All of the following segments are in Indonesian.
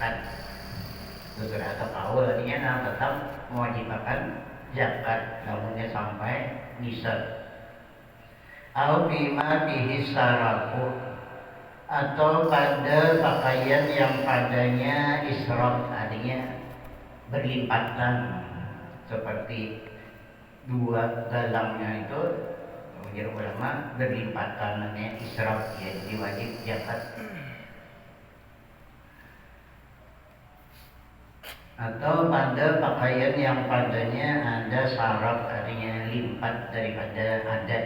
zakat. Tutur atau kaul artinya tetap mewajibkan zakat namunnya sampai nisab. Au bima bihi sarafu, atau pada pakaian yang padanya israf, artinya berlimpatan, seperti dua galangnya itu menurut ulama berlimpatan, namanya israf, ya, jadi wajib zakat. Atau pada pakaian yang padanya ada saraf, artinya lipat daripada adat.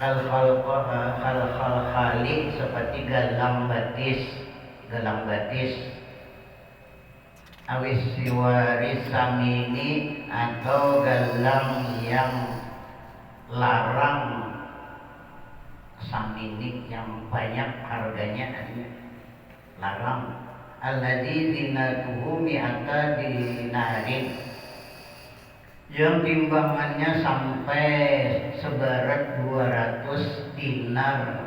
Hal-hal khali seperti galang batis, awis siwaris samini, atau galang yang larang samini, yang banyak harganya, artinya larang. Alladzi zinatuhu mi'ata dinarin, yang timbangannya sampai seberat 200 dinar.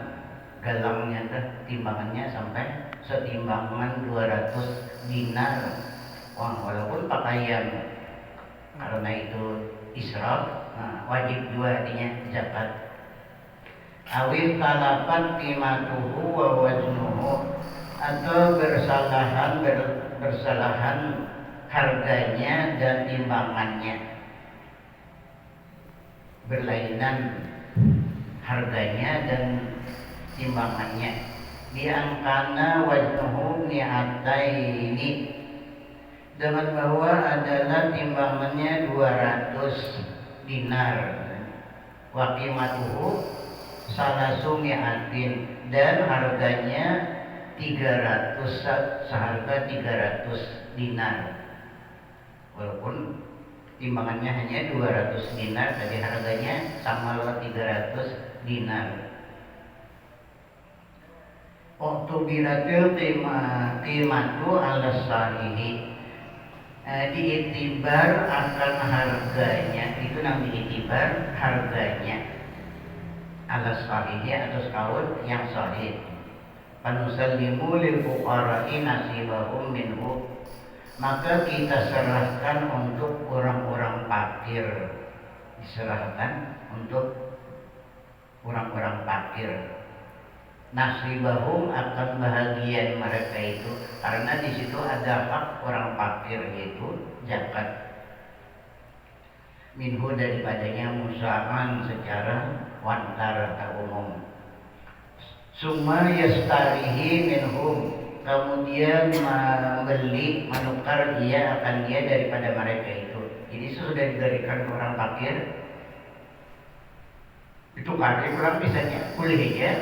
Galangnya timbangannya sampai setimbangan 200 dinar. Walaupun pakaian karena itu israf, wajib juga artinya zakat. Awil talafat qimatuhu wa waznuhu, atau bersalahan harganya dan timbangannya, berlainan harganya dan timbangannya. Biangkana waznuhu mi'ataini, dengan bahwa adalah timbangannya 200 dinar. Wa qimatuhu salasu mi'atin, dan harganya 300, seharga 300 dinar. Walaupun timbangannya hanya 200 dinar, tapi harganya sama 300 dinar. Uktubiratil qimatu ala sahihi, diitibar akan harganya, itu namanya diitibar harganya ala sahihi, atas kaul yang sahih. Panusallimu lil fuqara'i nasibahum minhu, maka kita serahkan untuk orang-orang fakir, diserahkan untuk orang-orang fakir. Nasibahum, akan bahagian mereka itu, karena di situ ada hak orang fakir, yaitu zakat. Minhu, daripadanya, musaman, secara wantar atau umum. Summa yastarihi minhum, kemudian membeli, menukar dia akan dia daripada mereka itu. Jadi sudah diberikan orang fakir, itu kaki pulang misalnya kuliah ya,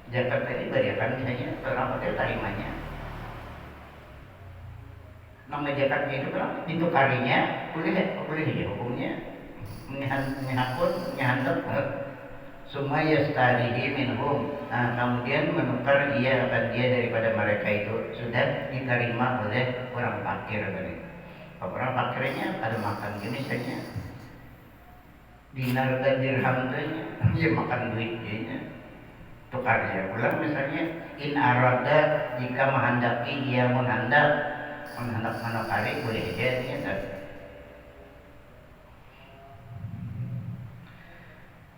zakat tadi berikan misalnya orang fakir tarimanya. Nama zakatnya itu pulang ditukarinya kuliah ya, hukumnya menyahandat. Summa yastarihi minhum, kemudian menukar dia akan dia daripada mereka itu, sudah diterima oleh orang fakir tadi. Orang fakirnya ada makan misalnya dinar dan dirham dia makan duitnya, tukar dia pulang misalnya. In arada, jika menghendaki, dia menghendak menukari, boleh dia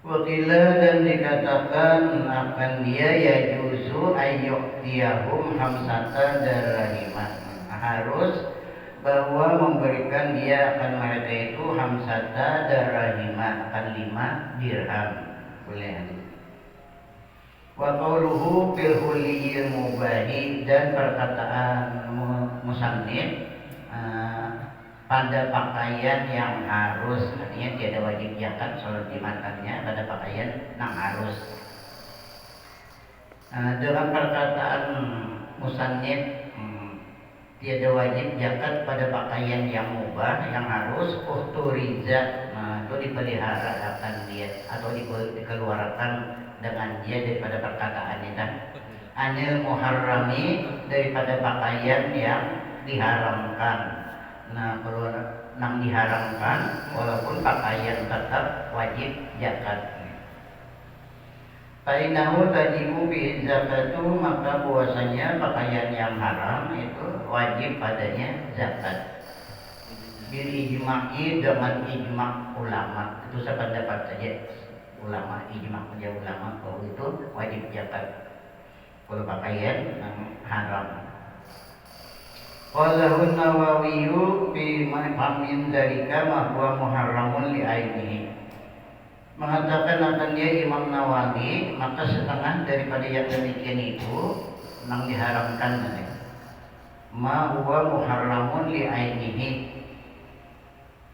Wakila, dan dikatakan akan dia yajuzu ayyu'tiyahum hamsata darahimah, harus bahwa memberikan dia akan mereka itu hamsata darahimah, akan 5 dirham, boleh. Wa qawluhu fil huliyil mubahi, dan perkataan musannif pada pakaian yang harus, artinya tiada wajib zakat soal dimakannya pada pakaian yang harus. Dengan perkataan musannif tiada wajib zakat pada pakaian yang mubah, yang harus, uhturiza, itu dipelihara akan dia atau dikeluarkan dengan dia daripada perkataan itu. Anil muharrami, daripada pakaian yang diharamkan. Kalau yang diharamkan, walaupun pakaian tetap wajib zakat. Fainahu tajibu bi zakatu, maka puasanya pakaian yang haram itu wajib padanya zakat. Bil ijma'i, dengan ijma' ulama, itu sependapat saja ulama, ijma' saja ulama bahwa itu wajib zakat kalau pakaian yang haram. Qalahu Nawawiyu fi ma'min dzalika ma huwa muharramun li ainihi. Mengatakan akan dia Imam Nawawi, maka setengah daripada yang demikian itu memang diharamkan. Ma huwa muharramun li ainihi,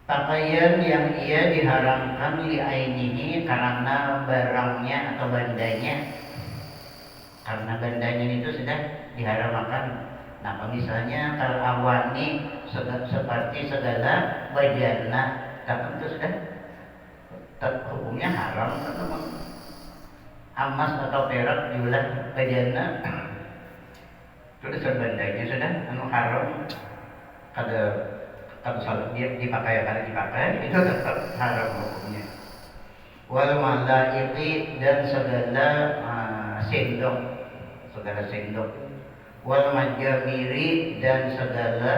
pakaian yang ia diharamkan li ainihi karena barangnya atau bandanya, karena bandanya itu sudah diharamkan. Nah, misalnya kalau awani seperti segala bajana, tertentu sudah hukumnya haram. Emas atau perak diulah bajana, sudah bandanya sudah haram. Kalau salah dia dipakai itu tetap haram hukumnya. Wal malaiki, dan segala sendok, wal majamiri, dan segala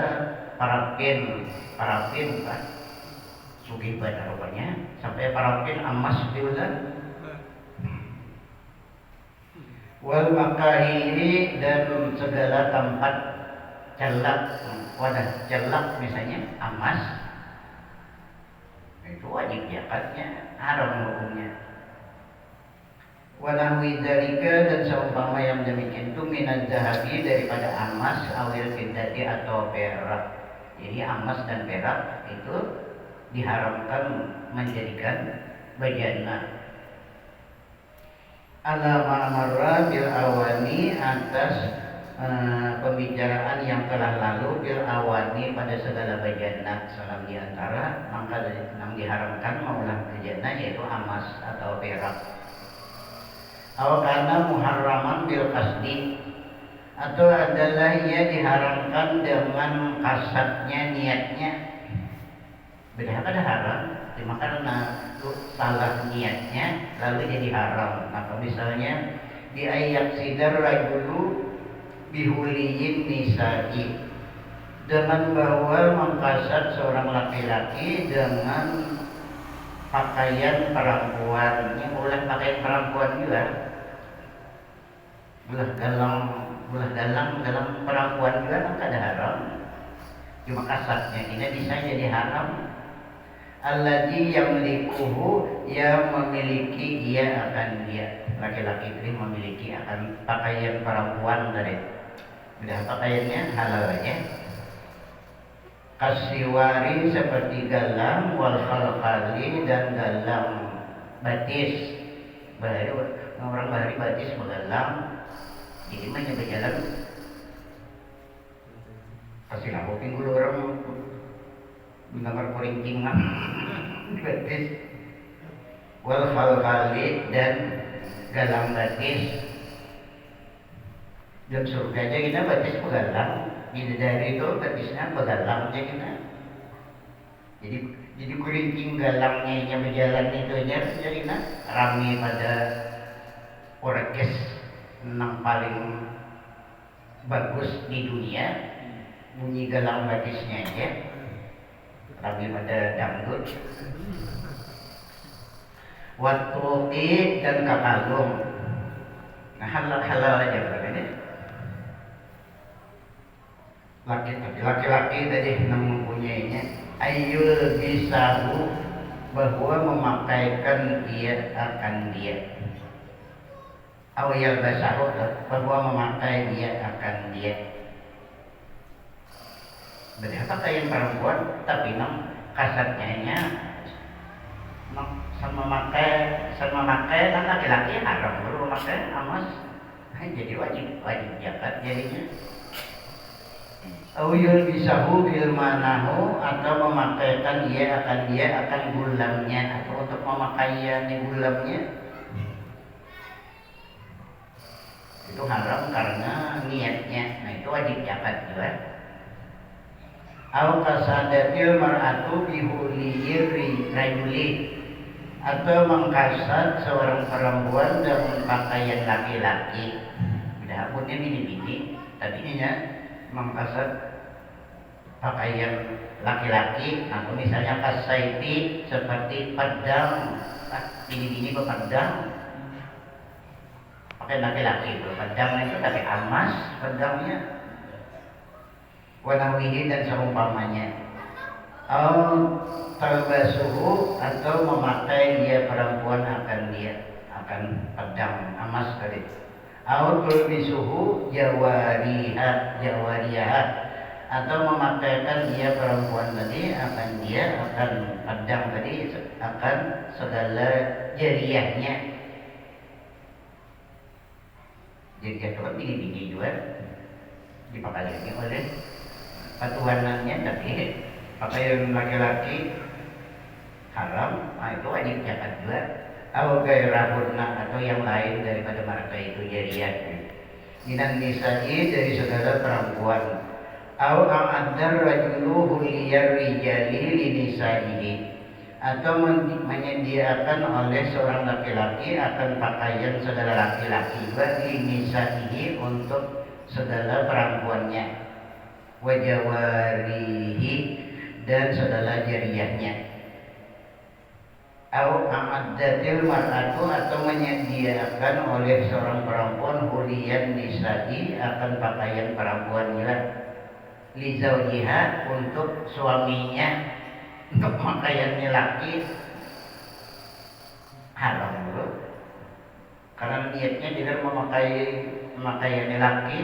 parafin kan sugih banget rupanya sampai parafin emas diulah. Wal makahiri, dan segala tempat celak, wadah celak misalnya emas, itu wajib zakatnya, haram hukumnya. Wanahwi dzalika, dan seumpama yang demikian itu minaz zahabi, daripada emas, awil fiddati, atau perak. Jadi emas dan perak itu diharamkan menjadikan bajana. Ala ma'marra bil awani, atas pembicaraan yang telah lalu bil awani, pada segala bajana. Salam diantara maka yang diharamkan maulah bajana yaitu emas atau perak. Aw kana muharraman bil qasdi, atau adalah ia diharamkan dengan kasatnya, niatnya. Beda ada haram, cuma karena salah niatnya lalu jadi haram. Maka misalnya bi ayyak sidar rajulu bihuliyin nisa'i, dengan bahwa mengkasat seorang laki-laki dengan pakaian perempuan. Ini boleh pakaian perempuan juga, belah dalam perempuan juga kan ada haram, cuma kasatnya ini bisa jadi haram. Alladzi yamlikuhu, yang memiliki ia akan dia, laki-laki itu memiliki akan pakaian perempuan dari udah pakaiannya halal aja. Kasiwari, seperti galang, wal khalqali, dan galang batis. Orang bahari batis menggalang, jadi mah berjalan kasih lampu pinggul orang mendengar poringking batis. Wal khalqali, dan galang batis. Dan surga aja kita batis pegalang, bidadari itu batisnya pegalang aja kita. Jadi kuringking galangnya yang berjalan itu aja jadi rame pada orkes yang paling bagus di dunia, bunyi galang batisnya aja rame pada dangdut. Watuqi, dan kakalung. Nah, halal aja berarti. Laki-laki tadi yang mempunyainya, ayyul bisahu, bahwa memakaikan dia akan dia. Awiyal basahu, bahwa memakai dia akan dia. Berarti pakaian perempuan, tapi kasatnya sama memakai kan laki-laki haram, baru memakai emas, jadi wajib zakat jadinya. Awyul bisahu bil manahu, atau memakaikan dia akan gulamnya, atau untuk memakaian di gulamnya itu haram karena niatnya. Nah, itu wajib zakat juga. Aw kasadatil mar'atu bihuliyir rajuli, atau mengkasat seorang perempuan dengan pakaian laki-laki. Udah punya bini-bini, tadinya mengkasat pakaian laki-laki, atau misalnya kasaiti seperti pedang, bini-bini berpedang, pakai laki-laki itu pedang itu tapi emas pedangnya, wanawihi dan seumpamanya. Talbasuhu atau memakai dia perempuan akan pedang emas tadi. Tulbisuhu jawariyah atau memakaikan dia perempuan tadi akan pedang tadi akan segala jariyahnya. Jadi itu kan bini-bini juga dipakai oleh patuhanannya, tapi pakaian laki-laki haram, itu wajib zakat juga. Atau yang lain daripada mereka itu jariyah. Minan nisa'i dari segala perempuan. A'addar rajuluhu liyar rijali linisa'ihi, atau menyediakan oleh seorang laki-laki akan pakaian segala laki-laki juga linisa'ihi untuk segala perempuannya, wajawarihi dan segala jariyahnya. A'addatil mar'atu atau menyediakan oleh seorang perempuan huliyan nisa'i akan pakaian perempuannya, li zaujiha untuk suaminya, untuk pakaiannya laki haram dulu karena niatnya tidak memakai pakaiannya laki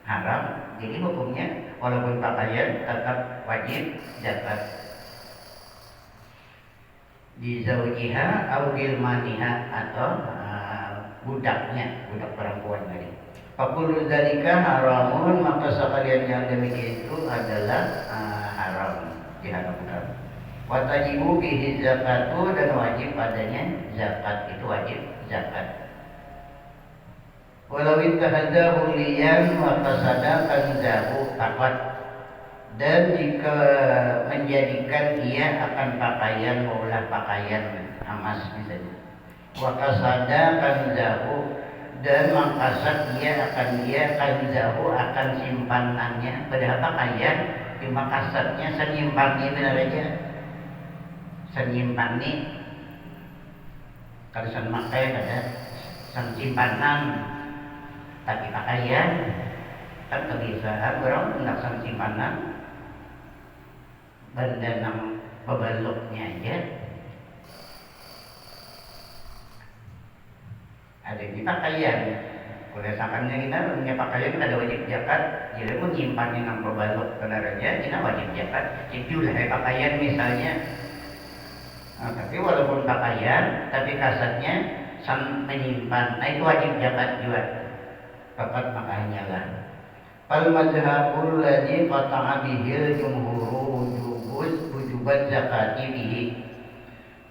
haram. Jadi hukumnya walaupun pakaian tetap wajib zakat di zaujiha au gilmaniha atau budak perempuan tadi. Fakulu dzalika haramun, maka sekalian yang demikian itu adalah haram, diharamkan. Wa tajibu bihi zakatu, dan wajib padanya zakat, itu wajib zakat. Walau ittahadha huliyan wa qasada kanzahu faqat, dan jika menjadikan ia akan pakaian, maulah pakaian emas misalnya, wa qasada kanzahu, dan mengkasat dia kanzahu akan simpanannya, padahal pakaian cuma kasatnya senyimpannya benar aja, senyimpan nih kalau sen makai ada sen simpanan, tapi pakaian kan kebiasaan orang hendak sen simpanan benda nang pebaluknya aja. Ada di pakaian, boleh sakannya kita punya pakaian ada wajib zakat, jadi pun nyimpannya nang pebaluk benar aja kita wajib zakat. Itulah pakaian misalnya. Tapi walaupun pakaian, tapi kasatnya menyimpan, itu wajib zakat juga. Fakat makanya lah. Fal madhabul ladzi qata'a bihil jumhuru wujubat zakati bihi.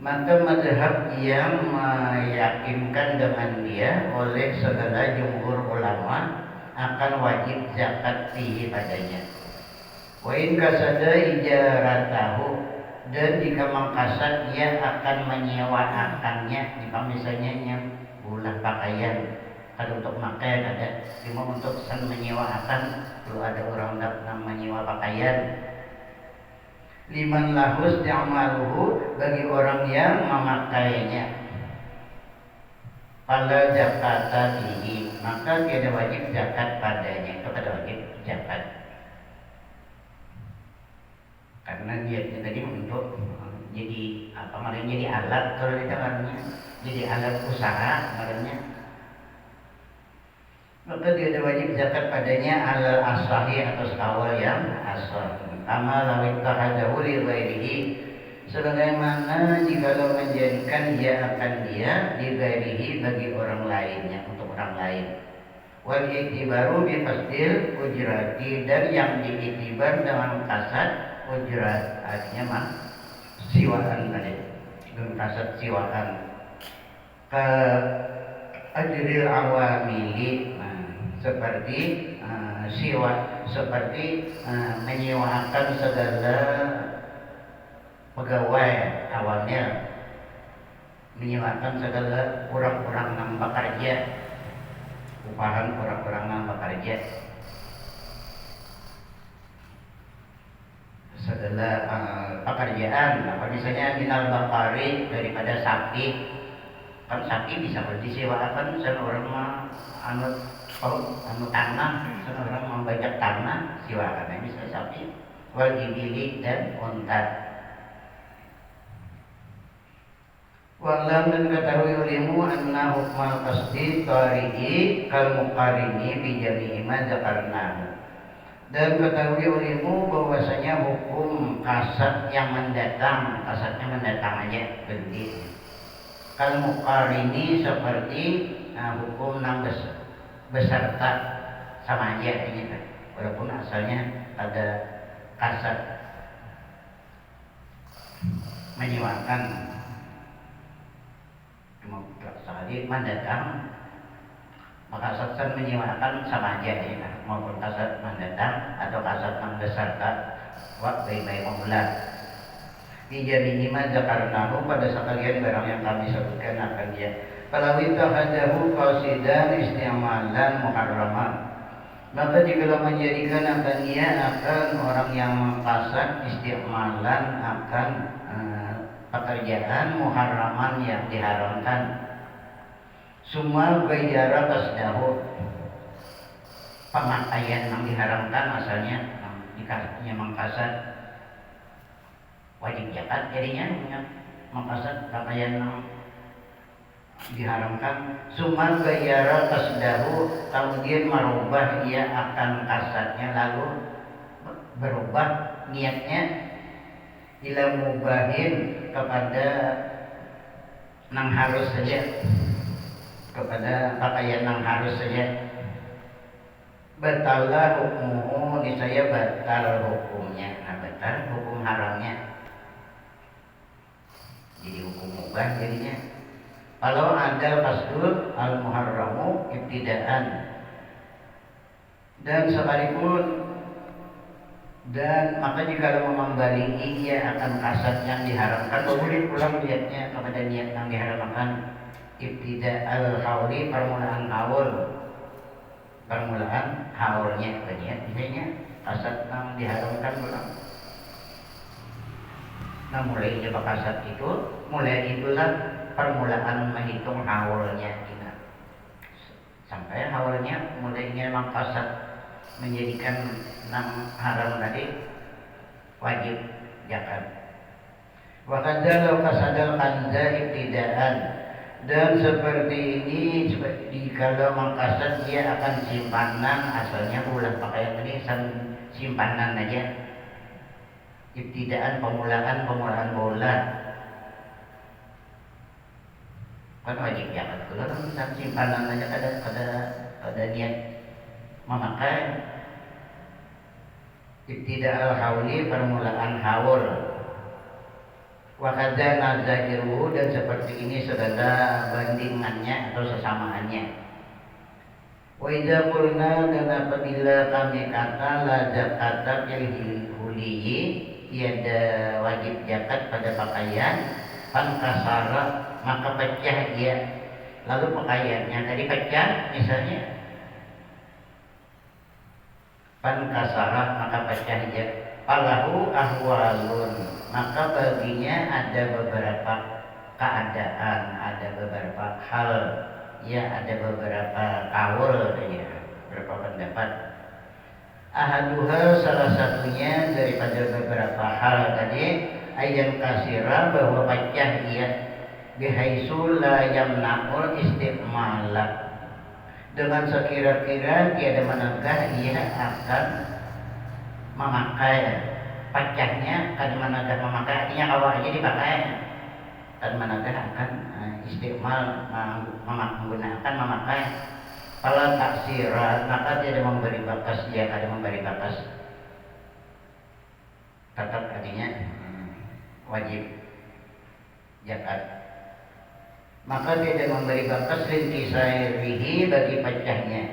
Maka madhab yang meyakinkan dengan dia oleh segala jumhur ulama akan wajib zakat bihi padanya. Wa in kasada ijaratahu, dan jika mengkasat dia akan menyewakannya, jika misalnya yang ulah pakaian kan untuk pakai ada, cuma untuk sen menyewakan kalau ada orang yang menyewa pakaian. Liman lahus ya'maluhu, bagi orang yang memakainya, fala zakata bihi, maka tiada wajib zakat padanya, itu tidak wajib zakat. Karena niatnya tadi untuk jadi apa namanya, jadi alat, kalau di dalamnya jadi alat usaha namanya, maka dia ada wajib zakat padanya alal asahi atas awal yang asal. Kama lawit tahadahu li ghairihi, sebagaimana jikalau menjadikan dia akan dia li ghairihi bagi orang lainnya, untuk orang lain. Wal iktibaru bi fasdil ujrati, dan yang diiktibar dengan kasat ujrat, artinya mah siwaan tadi, dengan kasat siwaan ke ajril awamili, seperti siwa, seperti menyewakan segala pegawai awalnya, menyewakan segala orang-orang yang bekerja, upahan orang-orang yang bekerja, segala pekerjaan. Apa misalnya minal bakari, daripada sapi, kan sapi bisa disewakan seorang anu tanah, seorang membajak tanah siwakan bisa sapi, wal ibili dan unta. Walam dan ketahui ulimu anna hukmal qasdi tari'i kal muqarini bi jami'i ma dzakarnahu. Dan ketahui ulimu bahwasanya hukum kasat yang mendatang, kasatnya mendatang aja berarti. Kal muqarini seperti hukum yang beserta sama aja ini kan. Walaupun asalnya ada kasat menyewakan, sekali mendatang, maka kasat menyewakan sama aja ya, maupun kasat mendatang atau kasat yang beserta waktu baik pemula. Bijani ma zakarnahu, pada sekalian barang yang kami sebutkan akan dia. Kalau itu hadahu qasidan isti'malan muharraman, maka jika menjadikan akan dia akan orang yang mengkasat isti'malan akan pekerjaan muharraman yang diharamkan. Semua gayara kasdahu, pemakaian yang diharamkan asalnya dikasihnya mengkasat wajib zakat, jadinya mengkasat pakaian yang diharamkan. Semua gayara kasdahu, kemudian merubah ia akan kasatnya, lalu berubah niatnya ila mubahin, kepada nang harus saja, kepada pakaian yang harus saja. Batalah hukmuhu, niscaya batal hukumnya. Nah, batal hukum haramnya, jadi hukum mubah jadinya. Kalau ada qasdul al muharramu ibtidaan, dan sekalipun, dan maka jika membalihi ia akan kasat yang diharamkan, boleh pulang niatnya kepada niat yang diharamkan. Ibtida al hauli, permulaan haul, permulaan haulnya niat, misalnya kasat yang diharamkan pulang. Nah, mulai coba kasat itu, mulai itulah permulaan menghitung haulnya kita. Sampai haulnya mulainya memang kasat menjadikan enam haram tadi wajib zakat. Wa kadzal kasadal kanza ibtidaan, dan seperti ini jika mengkasat dia akan simpanan, asalnya ulah pakaian tadi simpanan aja. Ibtidaan pemulaan bola kan wajib zakat. Kalau kan simpanan aja ada niat memakai. Ibtida al-hauli, permulaan haul. Wa kadza nazairu, dan seperti ini segala bandingannya atau sesamaannya. Wa idza qulna, dan apabila kami kata la zakata fil huliyi, tiada wajib zakat pada pakaian, pankasara, maka pecah dia. Lalu pakaiannya tadi pecah, misalnya pankasara, maka pecah dia. Falahu ahwalun, maka baginya ada beberapa keadaan, ada beberapa hal, ya ada beberapa kaul ya, beberapa pendapat. Ahaduha, salah satunya daripada beberapa hal tadi, ayat kasira, bahwa pecah dia bihaisu la yamna'ul istiqmalah, dengan sekira-kira tiada menegah ia akan memakai. Pecahnya kan menegah memakai, artinya kalau aja dipakai kan menegah akan istiqmal, menggunakan memakai. Kalau taksiran, maka tidak memberi bakas, dia ada memberi bakas, tetap artinya wajib zakat. Maka tidak memberi bakas lintisairihi, bagi pecahnya.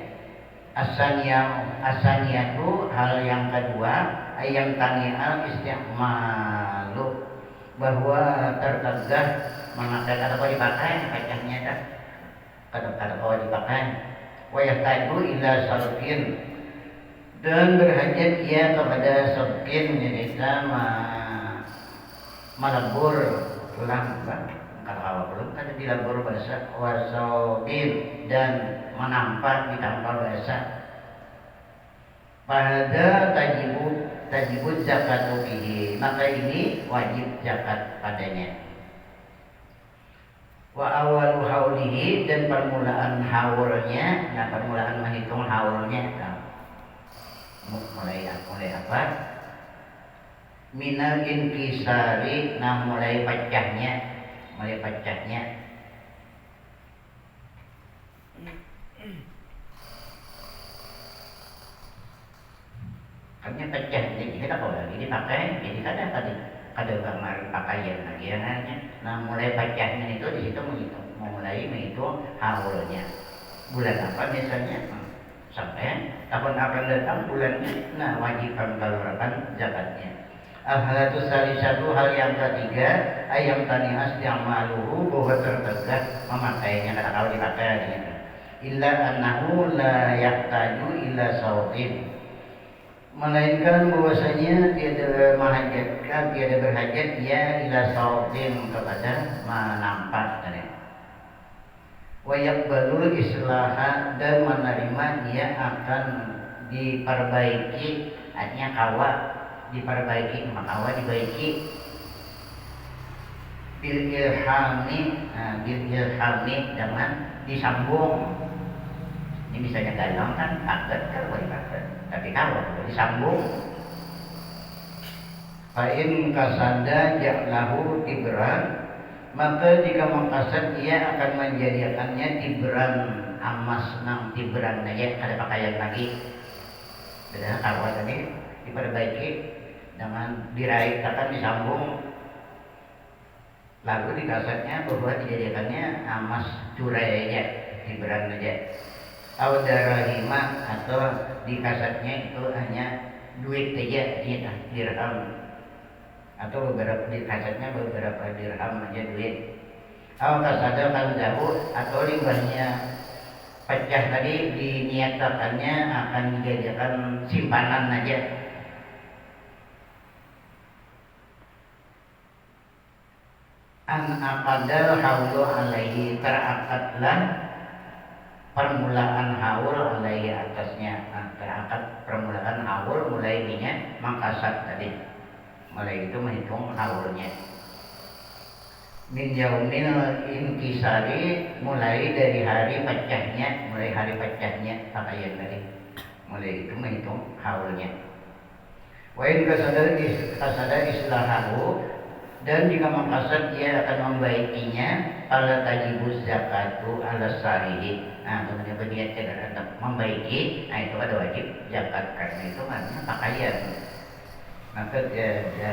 Asaniyatu, hal yang kedua, ayam tani'al istiqmalu, bahwa tertegah memakai kata kau dipakai pacahnya dah kata kau dipakai wa yahtaju ila sarfin dan berhajat ia kepada sarfin yaitu melebur tulang kalau awal belum kan dilebur bahasa wasautin dan menampak ditampal bahasa pada tajibut zakatu fihi maka ini wajib zakat padanya wa awalu haulihi dan permulaan haulnya nah permulaan menghitung haulnya mulai apa minal inkisari nah mulai pecahnya karena pecah jadi kita kalau lagi dipakai jadi kada gambar pakaian lagi ya nah mulai pecahnya itu di situ mulai menghitung haulnya bulan apa misalnya sampai tahun akan datang bulannya nah wajib mengeluarkan zakatnya. Al-halatus satu hal yang ketiga ayam tanias yang maluhu bahwa tertegak memakainya kata kalau dipakai illa annahu la yahtaju ila sautin melainkan bahwasanya tiada berhajat ia ila sautin kepada menampak wa yaqbalul islaha dan menerima ia akan diperbaiki artinya kawa diperbaiki makawa dibaiki bil ilhami dengan disambung ini misalnya galang kan paket kalau dipakai tapi kalau disambung fa'in kasada ja'lahu tibran maka jika mengkasat ia akan menjadikannya tibran amas nang tibran aja ada pakaian lagi sudah kalau tadi diperbaiki dengan diraihkan disambung lalu dikasatnya bahwa dijadikannya amas curai aja tibran aja atau darahima atau dikasatnya itu hanya duit aja dirham atau beberapa dikasatnya beberapa dirham aja duit atau kasada kan jauh atau limbahnya pecah tadi diniatakannya akan dijadikan simpanan aja an aqadal haulu alaihi terakatlah permulaan haul alaihi atasnya terakad permulaan haul mulai ininya mangkasat tadi mulai itu menghitung haulnya min yaumil inkisari mulai dari hari pecahnya pakaian tadi mulai itu menghitung haulnya wa in kasada islahahu dan jika mengkasat ia akan membaikinya ala tajibuz zakatu ala sarihi nah kemudian berniat tidak membaiki nah itu ada wajib zakat karena itu artinya pakaian maka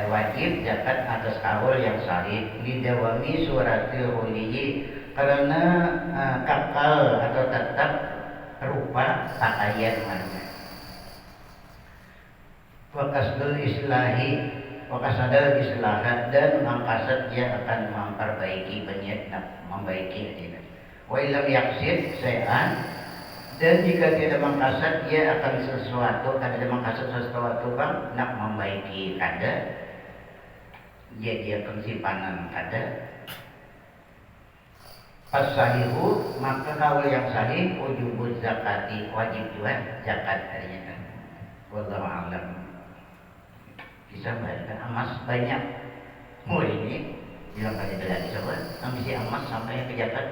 wajib zakat atas haul yang sahih lidawami suratil huliyi karena kakal atau tetap rupa pakaian maknanya wakasdul islahi wakasadal islahat dan mangkasat dia akan memperbaiki berniat membaiki wa ilam yaksid sayan dan jika tidak mangkasat dia akan sesuatu kada mangkasat sesuatu bang nak membaiki kada dia pensimpanan kada pas sahihu maka kaul yang sahih wujubuz zakati wajib juga zakat harinya kan wallahu a'lam bisa bayarkan emas banyak mulai ini bilang kali belanja coba ambisi emas sampai ke zakat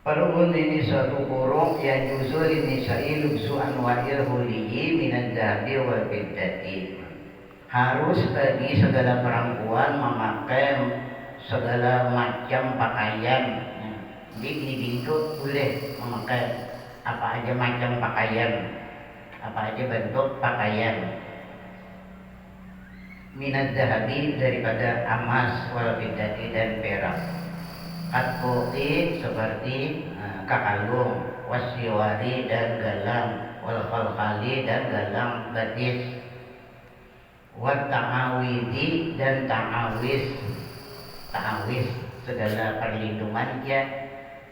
Parun ini satu kurung yang juzul ini syai lubsu anwa'il huliyi minad dhahabi wal fiddati harus bagi segala perempuan memakai segala macam pakaian. Jadi di pintu boleh memakai apa aja macam pakaian, apa aja bentuk pakaian. Minad dhahabi daripada emas wal fiddati dan perak. Katbuki seperti kakalung, wasiwari dan galang, wal khalkhali dan galang batis, wat ta'awidi dan ta'awiz segala perlindungan ya,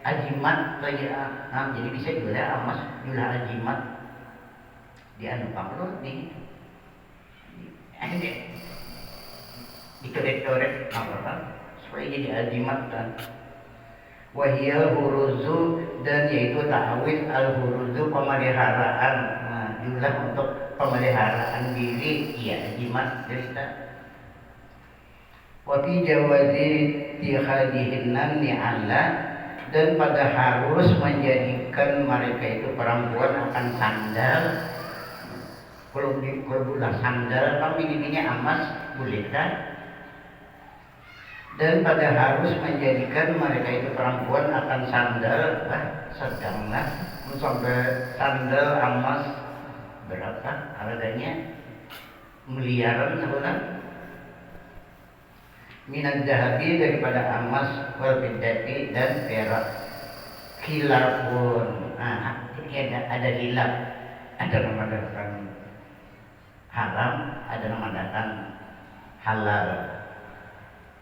ajimat jadi bisa juga amas jula ajimat di anu panglo di dikorek-korek apa supaya jadi ajimat kan. Wahiyal huruzu dan yaitu ta'awiz al huruzu pemeliharaan, jumlah untuk pemeliharaan diri ya ajimat cerita. Wafi jawazi tihadihinnan ni'ala dan pada harus menjadikan mereka itu perempuan akan sandal. Kalau bulan sandal kan bini-bini amas boleh kan? Dan pada harus menjadikan mereka itu perempuan akan sandal, sedanglah sampai sandal amas berapa harganya miliaran sebulan. Minat zahabi daripada emas, wal fiddati dan perak. Khilafun, ini ada khilaf, ada mengadakan haram, ada mengadakan halal,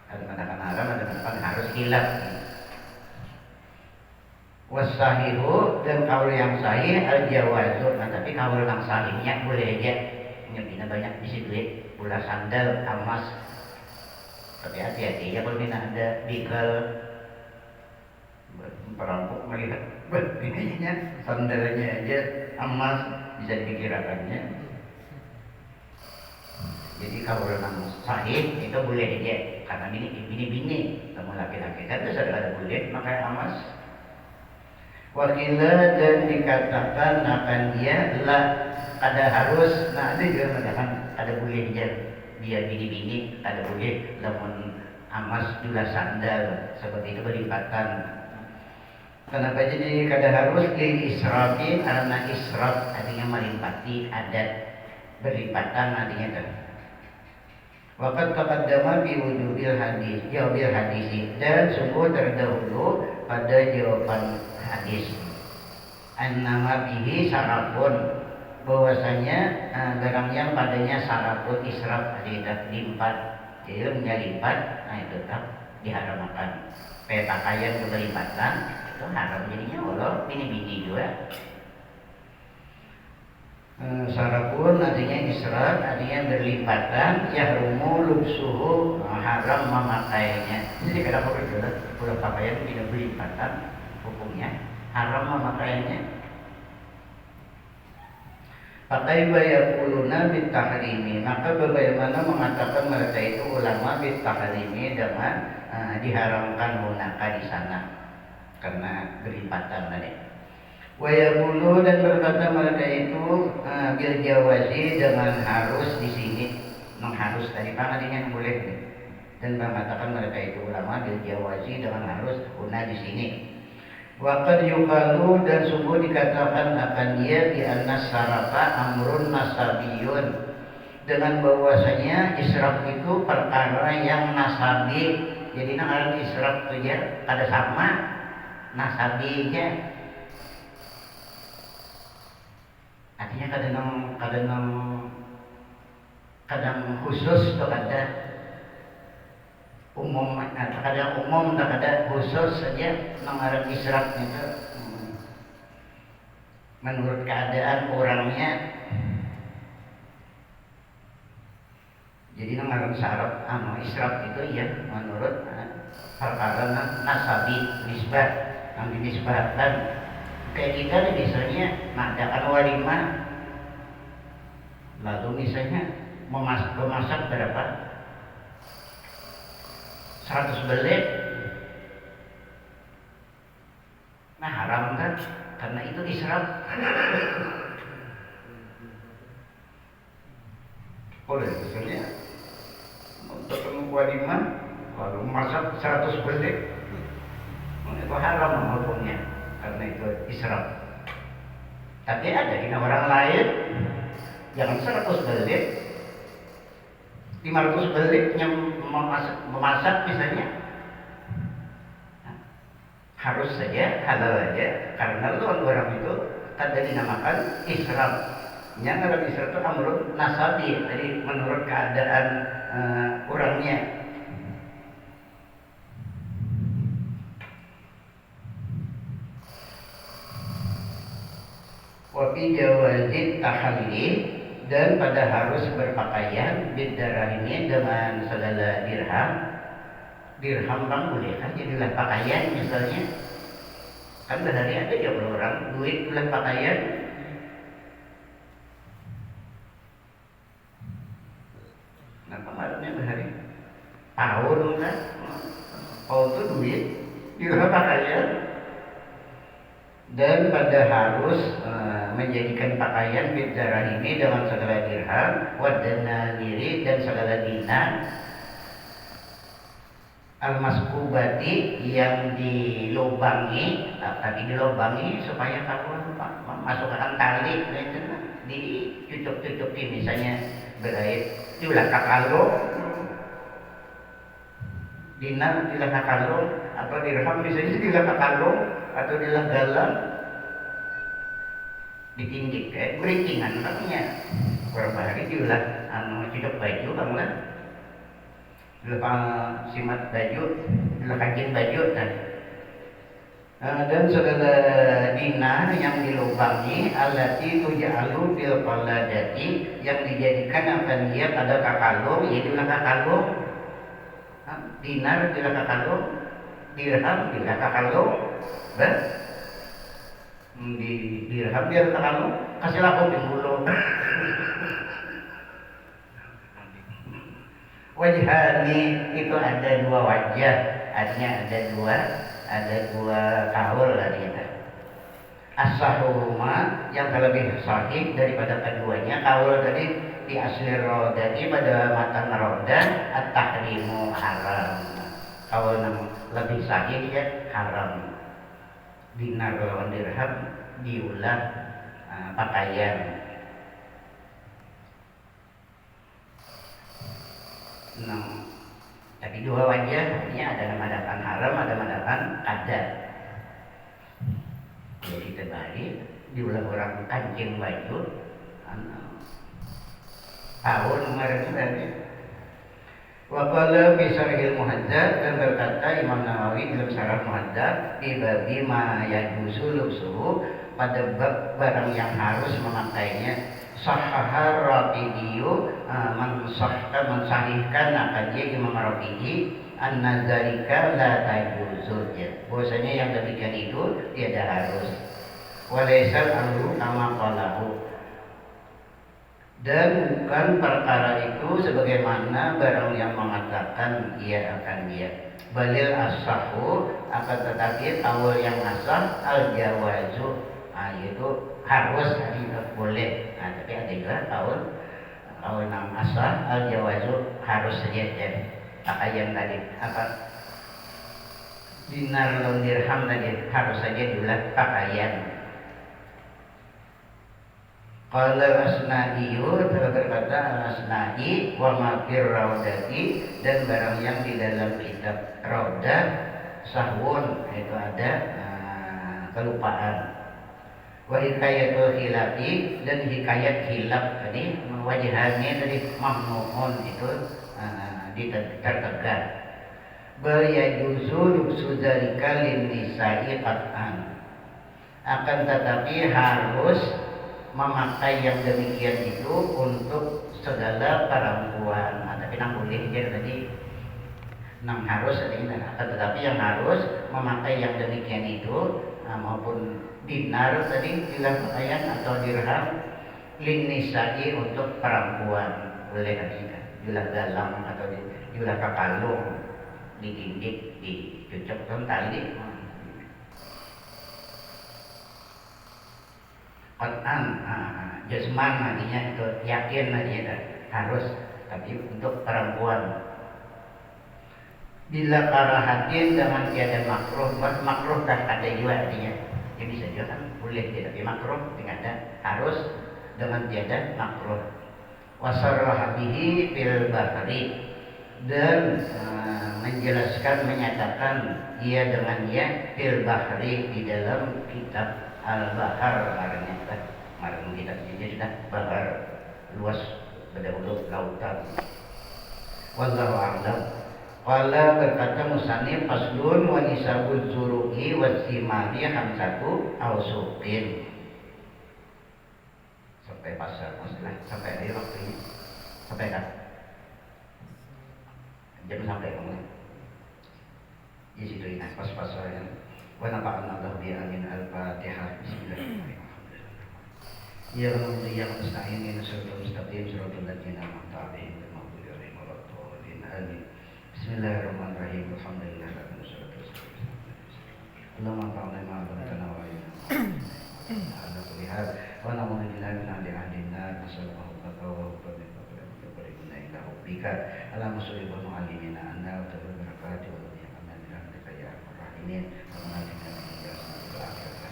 ada mengadakan haram, ada mengadakan harus khilaf. Wasahihu dan kaul yang sahih al jawazu, tapi kaul yang sahihnya boleh aja, nyebina banyak isi duit, pula sandal, emas. Tapi hati-hati ya kalau tidak ada begal perampok melihat begininya sandalnya aja emas bisa dikirakannya. Jadi kalau orang sahih itu boleh aja karena bini sama laki-laki kan itu ada boleh pakai emas. Wakila dan dikatakan akan dia lah ada harus, ada juga mengatakan ada boleh aja. Dia bini-bini ada boleh namun amas jula sandal seperti itu berlipatan. Kenapa jadi kada harus di israfi? Karena israf artinya melimpati, adat berlipatan artinya kan. Waqad taqaddama bi wujubil hadis, jawabil hadis, dan sungguh terdahulu pada jawaban hadis. Annama bihi sarafun, bahwasanya barang yang padanya sarafut israf lipat, jadi menyelipat, itu tetap diharamkan. Pakaian berlipatan itu haram jadinya walau bini-bini juga. Sarafun artinya israf, artinya berlipatan, yahrumu lubsuhu, haram memakainya. Jadi kenapa kalau pakaian tidak berlipatan hukumnya haram memakainya. Pakai bayaquluna bitahrimi, maka bagaimana mengatakan mereka itu ulama bitahrimi dengan diharamkan munaka di sana karena berlipatan tadi. Wayaqulu dan berkata mereka itu bil jawazi dengan harus di sini, mengharus tadi artinya boleh, dan mengatakan mereka itu ulama bil jawazi dengan harus una di sini. Waqad yuqalu dan sungguh dikatakan akan dia di annas sarafa amrun nasabiyun, dengan bahwasanya israf itu perkara yang nasabi. Jadi nang israf itu ya ada sama nasabinya. Artinya kadang khusus atau ada umum, kadang umum tak ada khusus saja mengarang israf itu menurut keadaan orangnya. Jadi mengarang syarat israf itu ya menurut perkara nasabi nisbah yang dinisbahkan. Kayak kita nih misalnya mengadakan walimah, lalu misalnya memasak berapa 100 belit, nah haram kan karena itu israf. Boleh misalnya untuk walimah lalu masak 100 belit, itu haram hukumnya karena itu israf. Tapi ada di orang lain yang 100 belit, 500 belit yang memasak misalnya, harus saja halal aja karena lu orang itu kada dinamakan israf. Yang dalam israf itu amrun nasabi, jadi menurut keadaan orangnya. Wafi jawazid tahalli, dan pada harus berpakaian bidarahimi dengan segala dirham. Dirham bang boleh kan jadilah pakaian misalnya. Kan sehari ada ya orang duit itulah pakaian. Nah kemarinnya sehari tahun kan, tahun itu duit itulah pakaian. Dan pada harus menjadikan pakaian bidarahimi dengan segala dirham, wadananiri dan segala dinar, al-maskubati yang dilubangi, tapi dilubangi supaya kamu masukkan tali, dicucuk-cucuki misalnya berait, diulah kakalo, dinar diulah kakalo, atau dirham misalnya diulah kakalo, atau diulah galang, ditindik kayak berintingan namanya. Beberapa hari diulah cucuk baju bangunan. Dilepas simat baju, dilekakin baju dan segala dinar yang dilubangi alati tuja'alu fil qaladati, yang dijadikan akan dia pada kakalung, yaitu kakalung. Dinar bila kakalung, dirham bila kakalung, di dirham dia kakalung, kasih laku pinggulu. Wajhani itu ada dua wajah, artinya ada dua kaul artinya. As-sahuhuma yang terlebih sahih daripada keduanya. Kaul tadi di asli rodati pada matan roda, at-tahrimu haram. Kaul yang lebih sahih ya haram. Dinar lawan dirham diulah pakaian. Nah, tapi dua wajah artinya ada madakan haram, ada madakan adat. Jadi terbalik diulah orang kancing baju tahun kemarin tadi. Waqala fi syarhil muhadzab, dan berkata Imam Nawawi dalam syarah muhadzab di babi ma yajuzu lubsuhu, pada bab barang yang harus memakainya. Sahahar Rafidiyu mensahihkan akan dia Imam Rafi'i an-nazarika la tajuzu, bahwasanya yang demikian itu tiada harus. Walaisal amru kama qalahu, dan bukan perkara itu sebagaimana barang yang mengatakan ia akan dia. Balil asahu, akan tetapi awal yang asah al jawazu, yaitu harus, tidak boleh. Tapi ada juga kaul yang asah al jawazu, harus saja. Pakaian tadi apa dinar dan dirham tadi harus saja diulah pakaian. Qala Asna'iyu, telah berkata Asna'i, wa ma fir raudati, dan barang yang di dalam kitab Raudah sahwun, itu ada kelupaan. Wa hikayatul hilafi, dan hikayat hilaf tadi wajahannya tadi mamnu'un, itu tertegak. Bal yajuzu lubsu dzalika lin nisa'i qat'an, akan tetapi harus memakai yang demikian itu untuk segala perempuan. Tapi nang boleh dia tadi nang harus ini, tetapi yang harus memakai yang demikian itu maupun dinar tadi bilang pakaian atau dirham lin nisa'i, untuk perempuan boleh tadi jual galang atau jual kakalung, ditindik, dicucukkan tali. Qat'an jasman artinya itu yakin artinya harus, tapi untuk perempuan. Bila karahatin dengan tiada makruh, makruh dah ada juga artinya. Ya bisa juga kan boleh dia, tapi makruh tidak ada, harus dengan tiada makruh. Wasarraha bihi fil bahri, dan menjelaskan, menyatakan ia dengan ia fil bahri, di dalam kitab Al-Bahar marahnya kan, marah kita ini sudah bahar luas berdahulu lautan. Wallahu a'lam. Qala berkata musannif faslun wa nisabul zuru'i wasimari hamsatu ausuqin. Sampai pasal masalah sampai hari waktunya. Sampai kan? Jam sampai kamu. Di situ ini pas-pasalnya. Wa nafa'ana Allah bi amin al-Fatihah. Bismillahirrahmanirrahim. Ya Rabbi ya musta'in ya siratal mustaqim siratal ladzina an'amta 'alaihim ghairil maghdubi 'alaihim waladdallin. Amin. Bismillahirrahmanirrahim. Alhamdulillah wassalatu wassalamu Allahumma fa'alna ma 'allamtana wa 'allimna ala kulli hal wa na'udzu billahi min adzabil nar nasallallahu alaihi wa sallam ila rabbika ala musalli wa mu'allimina anna wa tabarakati wa tabi'ana bi rahmatika ya arhamar rahimin wa nabiyyina min jasnatil akhirati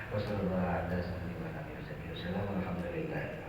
wa sallallahu alaihi wa sallam alhamdulillah.